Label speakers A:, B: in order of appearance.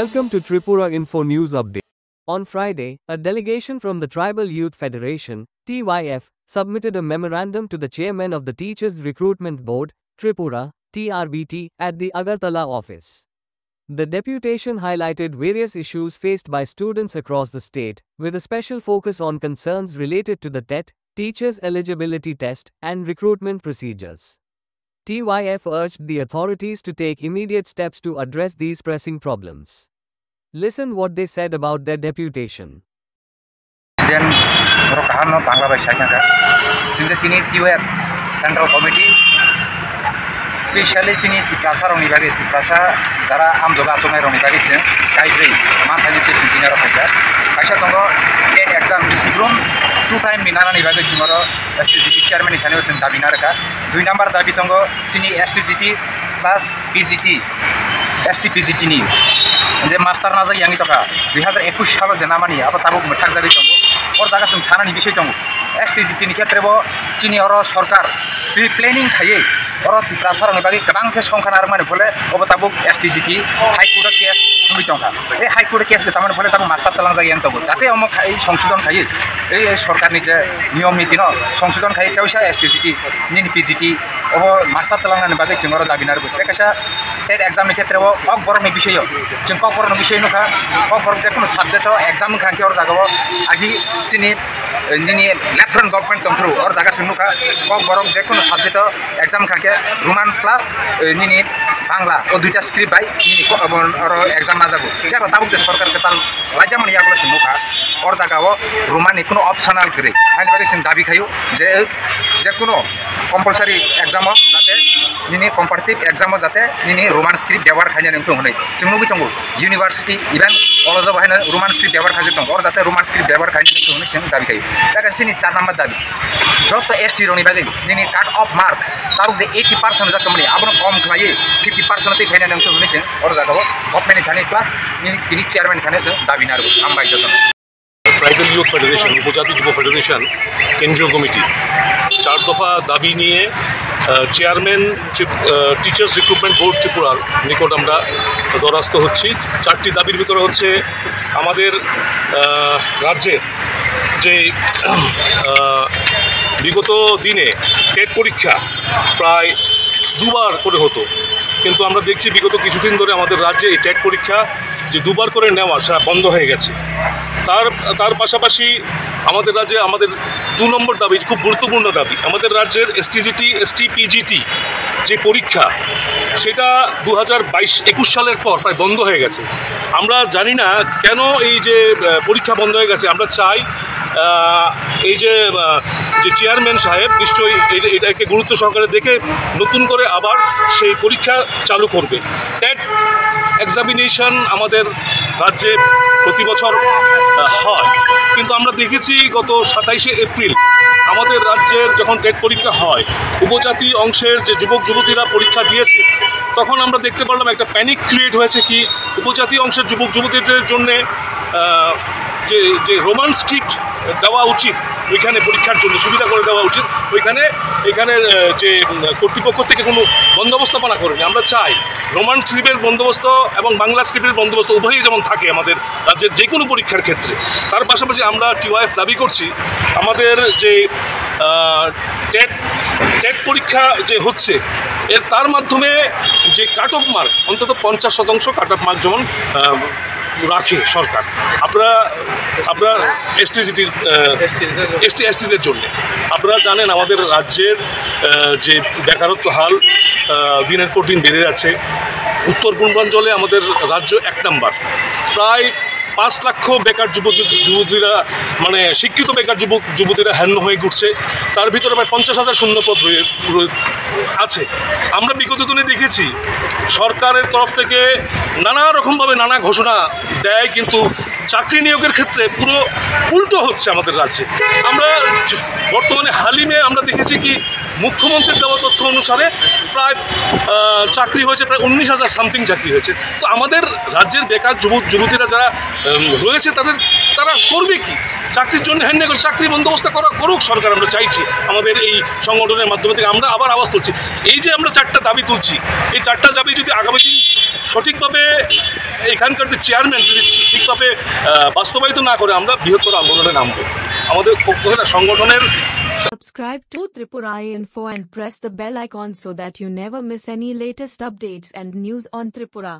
A: Welcome to Tripura Info News Update. On Friday, a delegation from the Tribal Youth Federation, TYF, submitted a memorandum to the chairman of the Teachers Recruitment Board, Tripura, TRBT, at the Agartala office. The deputation highlighted various issues faced by students across the state, with a special focus on concerns related to the TET, Teachers Eligibility Test, and recruitment procedures. TYF urged the authorities to take immediate steps to address these pressing problems. Listen what they said about their deputation.
B: Central Committee, especially sini Tiprasa roni bagi Tiprasa jara am joga asongai roni bagi chen kaibri manthani te sintina rafaika kaisa tongo TET exam disibrum 2 time minana ni bagi chimoro STGT chairman ikhane chen dabi naraka 2 number dabi tongo sini STGT plus PGT STPGT ni je master na jagi yangi toka 2021 salo je namani aba tabuk methak jagi tongo or jaga sing sanani bishoy tongo STGT ni khetre bo chini oro sarkar pre planning khaye oro Tiprasa roni bagi kadang ke songkhan armani phole obo tabuk STGT high court case tumi tongka e high court case ke samane phole tabuk master talang jagi yang tongo jate omo khai সংশোধন khaye ei sarkar ni je niyom niti no সংশোধন khaye kaisa STGT ni PGT obo master talang ni bagi chingoro dabinar bu kaisa TET exam ni khetre bo ok borok ni bishoyo ching ok borok ni bishoy no kha ok borok je kono subject o exam khanke or jagabo agi chini nini left government tongthru or jaga singnuka ok borok je kono subject o exam khanke Roman plus nini Bangla o duita script bai nini ko oro exam na jago kya tabuk je sarkar ketal slaja mani yagulo singnuka or jaga o Roman ni kono optional kre hani bagi sing dabi khayu je kono compulsory exam o jate nini comparative exam o jate nini Roman script ব্যবহার খাইনা নংতো হनै जोंनो बिथंगो university even college of हायना Roman script ব্যবহার खाजे दं और जाते Roman script ব্যবহার खाइना नंगतो हनै जों दाबि खायो दा सिनि 4 नम्बर दाबि जत ST रनि बागै निनि काट अफ मार्क तारुक जे 80% जातो मनि आबनो कम खायो 50% ते खाइना नंगतो हनै जों और जातो गभर्नमेन्ट थाने प्लस निनि चेयरमैन थाने जों दाबि नारबो हामबाय जतो
C: ट्राइबल यूथ फेडरेशन उपजाति যুব फेडरेशन केंद्रीय कमिटी 4 दफा दाबी निये চেয়ারম্যান টিচার্স রিক্রুটমেন্ট বোর্ড ত্রিপুরার নিকট আমরা দরাস্ত হচ্ছি। 4টি দাবির ভিতরে হচ্ছে আমাদের রাজ্যের যে বিগত দিনে টেট পরীক্ষা প্রায় 2 বার করে হতো, কিন্তু আমরা দেখছি বিগত কিছুদিন ধরে আমাদের রাজ্যে এই টেট পরীক্ষা যে 2 বার করে নেওয়া সেটা বন্ধ হয়ে গেছে। তার পাশাপাশি আমাদের রাজ্যে আমাদের 2 নম্বর দাবি, খুব গুরুত্বপূর্ণ দাবি, আমাদের রাজ্যের STGT STPGT যে পরীক্ষা সেটা 2022-21 সালের পর প্রায় বন্ধ হয়ে গেছে। আমরা জানি না কেন এই যে পরীক্ষা বন্ধ হয়ে গেছে। আমরা চাই এই যে চেয়ারম্যান সাহেব নিশ্চয়ই এটাকে গুরুত্ব সহকারে দেখে নতুন করে আবার সেই পরীক্ষা চালু করবে। টেট এক্সামিনেশন আমাদের রাজ্যে প্রতি বছর হয়, কিন্তু আমরা দেখেছি গত 27শে এপ্রিল আমাদের রাজ্যের যখন টেট পরীক্ষা হয়, উপজাতি অংশের যে যুবক যুবতীরা পরীক্ষা দিয়েছে, তখন আমরা দেখতে পারলাম একটা প্যানিক ক্রিয়েট হয়েছে কি উপজাতি অংশের যুবক যুবতীদের জন্যে যে রোমান স্ক্রিপ্ট দেওয়া উচিত, ওইখানে পরীক্ষার জন্য সুবিধা করে দেওয়া উচিত, এখানের যে কর্তৃপক্ষ থেকে কোনো বন্দোবস্তপনা করেনি। আমরা চাই রোমান স্ক্রিপ্টের বন্দোবস্ত এবং বাংলা স্ক্রিপ্টের বন্দোবস্ত উভয়ই যেমন থাকে আমাদের রাজ্যের যে কোনো পরীক্ষার ক্ষেত্রে। তার পাশাপাশি আমরা TYF দাবি করছি আমাদের যে টেট পরীক্ষা যে হচ্ছে তার মাধ্যমে যে কাট অফ মার্ক অন্তত 50% কাট অফ মার্ক যেমন রাখে সরকার। আপনারা STদের জন্য আপনারা জানেন আমাদের রাজ্যের যে বেকারত্ব হাল দিনের পর দিন বেড়ে যাচ্ছে। উত্তর পূর্বাঞ্চলে আমাদের রাজ্য 1 নম্বর, প্রায় 5 লাখ বেকার যুবতীরা মানে শিক্ষিত বেকার যুবতীরা হ্যান্য হয়ে ঘুরছে। তার ভিতরে প্রায় 50,000 শূন্যপদ আছে। আমরা বিগত দিনে দেখেছি সরকারের তরফ থেকে নানা রকমভাবে নানা ঘোষণা দেয়, কিন্তু চাকরি নিয়োগের ক্ষেত্রে পুরো উল্টো হচ্ছে আমাদের রাজ্যে। আমরা বর্তমানে হালিমে আমরা দেখেছি কি মুখ্যমন্ত্রীর দেওয়া তথ্য অনুসারে প্রায় চাকরি হয়েছে প্রায় 19,000 সামথিং চাকরি হয়েছে। তো আমাদের রাজ্যের বেকার যুবতীরা যারা রয়েছে তাদের তারা করবে কি? চাকরির জন্য হ্যান্ড করে চাকরি বন্দোবস্ত করুক সরকার, আমরা চাইছি। আমাদের এই সংগঠনের মাধ্যমে থেকে আমরা আবার আওয়াজ তুলছি, এই যে আমরা 4টা দাবি তুলছি, এই 4টা দাবি যদি আগামী দিন সঠিকভাবে এখানকার যে চেয়ারম্যান যদি ঠিকভাবে বাস্তবায়িত না করে, আমরা বৃহত্তর আন্দোলনে নামবো। আমাদের সংগঠনের
D: Subscribe to Tripura Info and press the bell icon so that you never miss any latest updates and news on Tripura.